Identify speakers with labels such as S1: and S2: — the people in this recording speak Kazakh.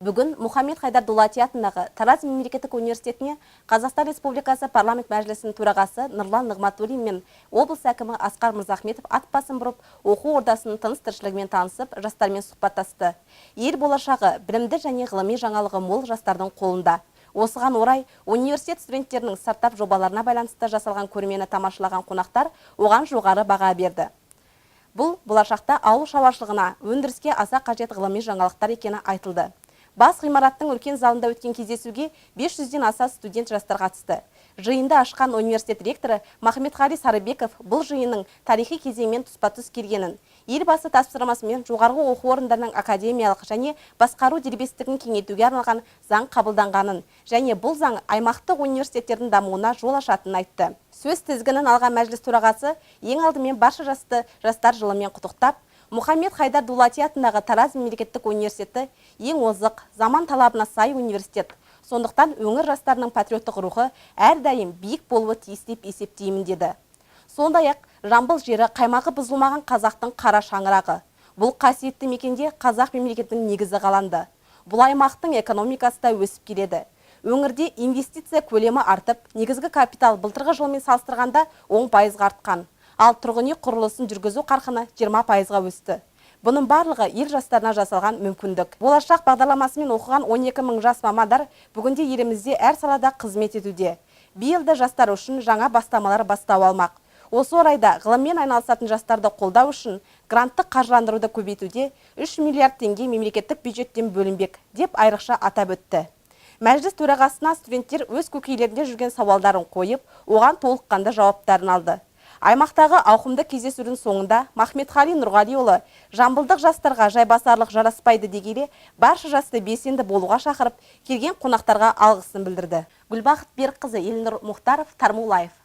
S1: Бүгін Мұхаммед Хайдар Дулати атындағы Тараз мемлекеттік университетіне Қазақстан Республикасы парламент мәжілісінің төрағасы Нұрлан Нығматуллин мен облыс әкімі Асқар Мырзахметов ат басын бұрып, оқу ордасының тыныс-тіршілігімен танысып, жастармен сұхбаттасты. Ел болашағы білімді және ғылыми жаңалығы мол жастардың қолында. Осыған орай университет студенттерінің стартап жобаларына байланысты жасалған көрмені тамашалаған қонақтар оған жоғары баға берді. Бұл болашақта ауыл шаруашылығына, өндіріске аса қажет ғылыми жаңалықтар екені айтылды. Бас ғимараттың үлкен залында өткен кездесуге 500-ден аса студент жастар қатысты. Жиынды ашқан университет ректоры Махметқали Сарыбеков бұл жиынның тарихи кезеңмен тұспа-тұс келгенін, елбасы тапсырмасымен жоғарғы оқу орындарының академиялық және басқару дербестігін кеңейтуге арналған заң қабылданғанын және бұл заң аймақтық университеттердің дамуына жол ашатынын айтты. Сөз тізгінін алған мәжіліс төрағасы ең алдымен барша жастар жылымен құттықтап, Мұхаммед Хайдар Дулати атындағы Тараз мемлекеттік университеті ең озық, заман талабына сай университет. Сондықтан өңір жастарының патриоттық рухы әрдайым биік болуы тиіс деп есептеймін деді. Сондай-ақ Жамбыл жері қаймағы бұзылмаған қазақтың қара шаңырағы. Бұл қасиетті мекенде қазақ мемлекетінің негізі қаланды. Бұл аймақтың экономикасы да өсіп келеді. Өңірде инвестиция көлемі артып, негізгі капитал былтырғы жылмен салыстырғанда 10% артқан. Ал тұрғын үй құрылысын жүргізу қарқыны 20%-ға өсті. Бұның барлығы ел жастарына жасалған мүмкіндік. Болашақ бағдарламасымен оқыған 12 мың жас мамандар бүгінде елімізде әр салада қызмет етуде. Биылда жастар үшін жаңа бастамалар бастау алмақ. Осы орайда ғылыммен айналысатын жастарды қолдау үшін гранттық қаржыландыруды көбейтуде 3 миллиард теңге мемлекеттік бюджеттен бөлінбек деп айрықша атап өтті. Мәжіліс төрағасына студенттер өз көкейлерінде жүрген сауалдарын қойып, оған толыққанды жауаптарын алды. Аймақтағы ауқымды кездесудің соңында Махметқали Нұрғалиұлы жамбылдық жастарға жайбасарлық жараспайды дегеле барша жасты белсенді болуға шақырып, келген қонақтарға алғысын білдірді. Гүлбақыт Берікқызы, Елнұр Мұхтаров, Тармулаев.